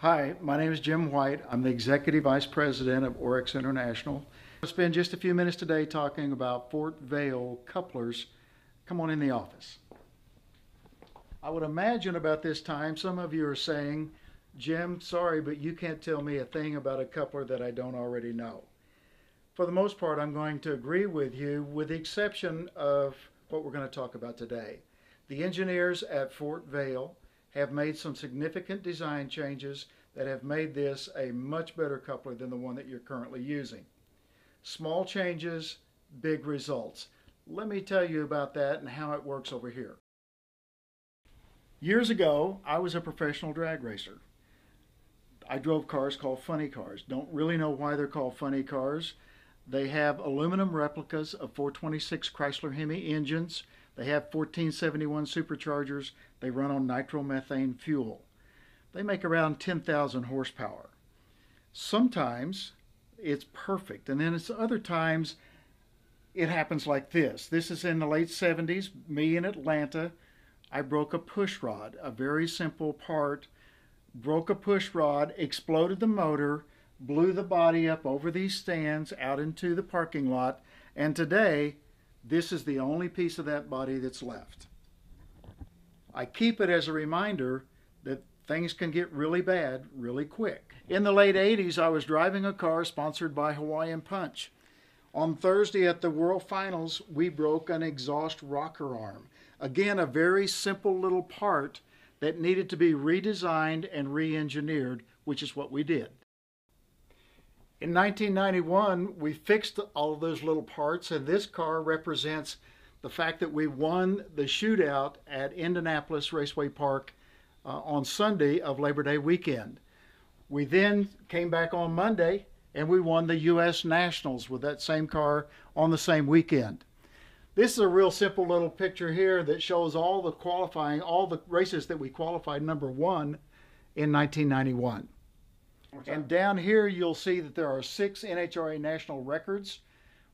Hi, my name is Jim White. I'm the Executive Vice President of ORYXE International. I'll spend just a few minutes today talking about Fort Vale couplers. Come on in the office. I would imagine about this time some of you are saying, Jim, sorry, but you can't tell me a thing about a coupler that I don't already know. For the most part, I'm going to agree with you, with the exception of what we're going to talk about today. The engineers at Fort Vale have made some significant design changes that have made this a much better coupler than the one that you're currently using. Small changes, big results. Let me tell you about that and how it works over here. Years ago, I was a professional drag racer. I drove cars called funny cars. Don't really know why they're called funny cars. They have aluminum replicas of 426 Chrysler Hemi engines. They have 1471 superchargers. They run on nitromethane fuel. They make around 10,000 horsepower. Sometimes it's perfect, and then it's other times it happens like this. This is in the late 70s, me in Atlanta. I broke a push rod, a very simple part. Broke a push rod, exploded the motor, blew the body up over these stands out into the parking lot, and today this is the only piece of that body that's left. I keep it as a reminder that things can get really bad really quick. In the late 80s, I was driving a car sponsored by Hawaiian Punch. On Thursday at the World Finals, we broke an exhaust rocker arm. Again, a very simple little part that needed to be redesigned and re-engineered, which is what we did. In 1991, we fixed all of those little parts, and this car represents the fact that we won the shootout at Indianapolis Raceway Park on Sunday of Labor Day weekend. We then came back on Monday, and we won the U.S. Nationals with that same car on the same weekend. This is a real simple little picture here that shows all the races that we qualified number one in 1991. And down here you'll see that there are 6 NHRA national records.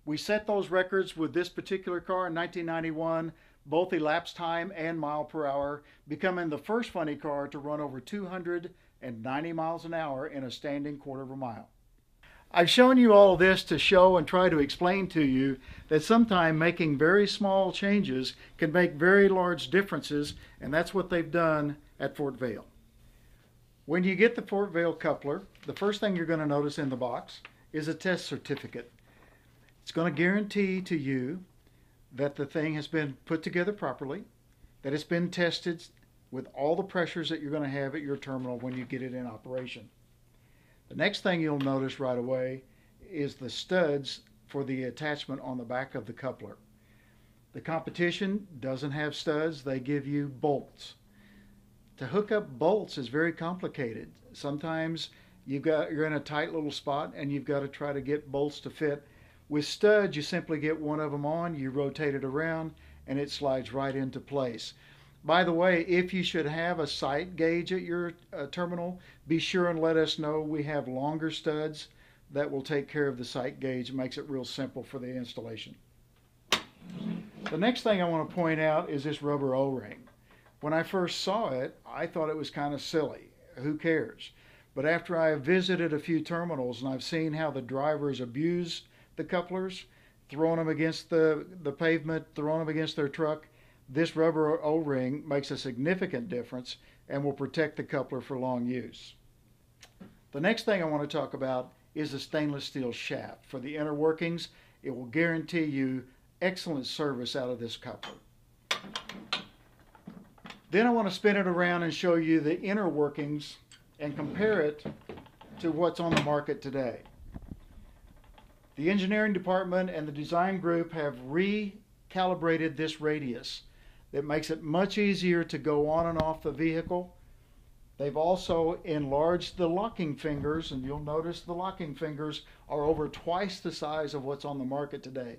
We set those records with this particular car in 1991, both elapsed time and mile per hour, becoming the first funny car to run over 290 miles an hour in a standing quarter of a mile. I've shown you all of this to show and try to explain to you that sometimes making very small changes can make very large differences, and that's what they've done at Fort Vale. When you get the Fort Vale coupler, the first thing you're going to notice in the box is a test certificate. It's going to guarantee to you that the thing has been put together properly, that it's been tested with all the pressures that you're going to have at your terminal when you get it in operation. The next thing you'll notice right away is the studs for the attachment on the back of the coupler. The competition doesn't have studs, they give you bolts. To hook up bolts is very complicated. Sometimes you're in a tight little spot and you've got to try to get bolts to fit. With studs, you simply get one of them on, you rotate it around, and it slides right into place. By the way, if you should have a sight gauge at your terminal, be sure and let us know. We have longer studs that will take care of the sight gauge. It makes it real simple for the installation. The next thing I want to point out is this rubber O-ring. When I first saw it, I thought it was kind of silly. Who cares? But after I have visited a few terminals and I've seen how the drivers abuse the couplers, throwing them against the pavement, throwing them against their truck, this rubber O-ring makes a significant difference and will protect the coupler for long use. The next thing I want to talk about is the stainless steel shaft. For the inner workings, it will guarantee you excellent service out of this coupler. Then I want to spin it around and show you the inner workings and compare it to what's on the market today. The engineering department and the design group have recalibrated this radius. That makes it much easier to go on and off the vehicle. They've also enlarged the locking fingers, and you'll notice the locking fingers are over twice the size of what's on the market today.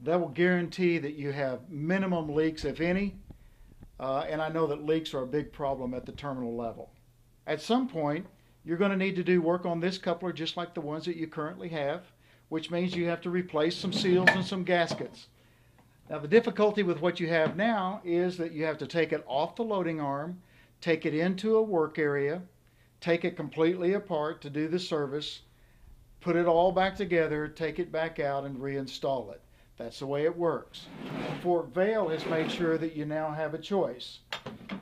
That will guarantee that you have minimum leaks, if any, and I know that leaks are a big problem at the terminal level. At some point, you're going to need to do work on this coupler just like the ones that you currently have, which means you have to replace some seals and some gaskets. Now, the difficulty with what you have now is that you have to take it off the loading arm, take it into a work area, take it completely apart to do the service, put it all back together, take it back out, and reinstall it. That's the way it works. Fort Vale has made sure that you now have a choice.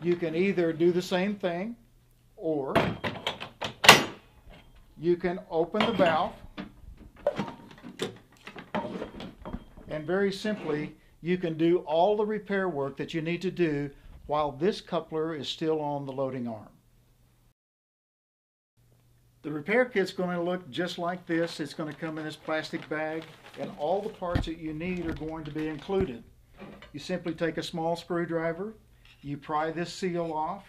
You can either do the same thing, or you can open the valve, and very simply, you can do all the repair work that you need to do while this coupler is still on the loading arm. The repair kit's going to look just like this. It's going to come in this plastic bag, and all the parts that you need are going to be included. You simply take a small screwdriver, you pry this seal off.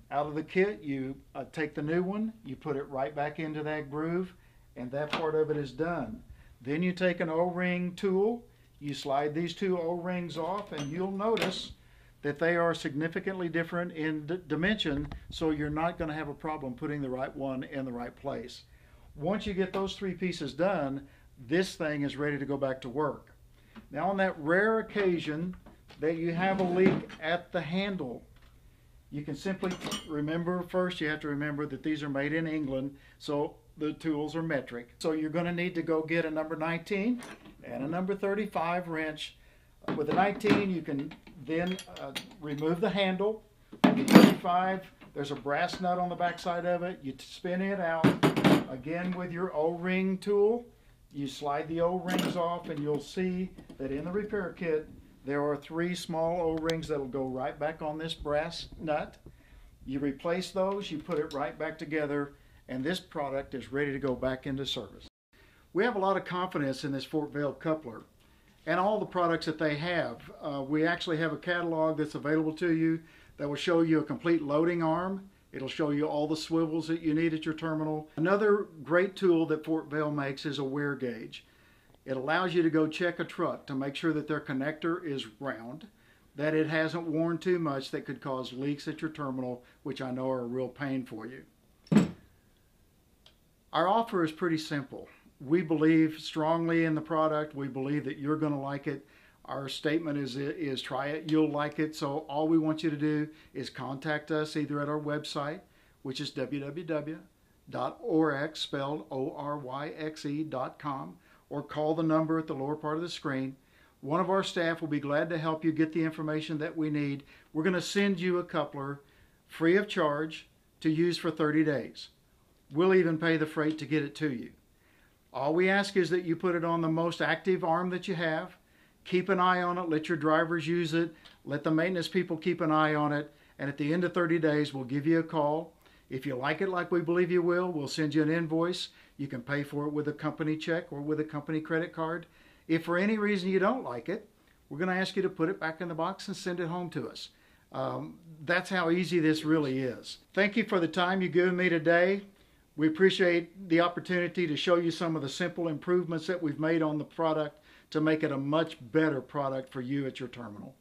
Out of the kit, you take the new one, you put it right back into that groove, and that part of it is done. Then you take an O-ring tool, you slide these two O-rings off, and you'll notice that they are significantly different in dimension, so you're not going to have a problem putting the right one in the right place. Once you get those three pieces done, this thing is ready to go back to work. Now, on that rare occasion that you have a leak at the handle, you can simply remember, first you have to remember that these are made in England, so the tools are metric. So you're going to need to go get a number 19 and a number 35 wrench. With a 19, you can then remove the handle. The 35, there's a brass nut on the back side of it. You spin it out. Again, with your O-ring tool, you slide the O-rings off, and you'll see that in the repair kit, there are 3 small O-rings that'll go right back on this brass nut. You replace those, you put it right back together, and this product is ready to go back into service. We have a lot of confidence in this Fort Vale coupler and all the products that they have. We actually have a catalog that's available to you that will show you a complete loading arm. It'll show you all the swivels that you need at your terminal. Another great tool that Fort Vale makes is a wear gauge. It allows you to go check a truck to make sure that their connector is round, that it hasn't worn too much that could cause leaks at your terminal, which I know are a real pain for you. Our offer is pretty simple. We believe strongly in the product. We believe that you're going to like it. Our statement is try it, you'll like it. So all we want you to do is contact us either at our website, which is www.oryxe, spelled O-R-Y-X-E.com, or call the number at the lower part of the screen. One of our staff will be glad to help you get the information that we need. We're going to send you a coupler free of charge to use for 30 days. We'll even pay the freight to get it to you. All we ask is that you put it on the most active arm that you have. Keep an eye on it. Let your drivers use it. Let the maintenance people keep an eye on it. And at the end of 30 days, we'll give you a call. If you like it like we believe you will, we'll send you an invoice. You can pay for it with a company check or with a company credit card. If for any reason you don't like it, we're going to ask you to put it back in the box and send it home to us. That's how easy this really is. Thank you for the time you've given me today. We appreciate the opportunity to show you some of the simple improvements that we've made on the product to make it a much better product for you at your terminal.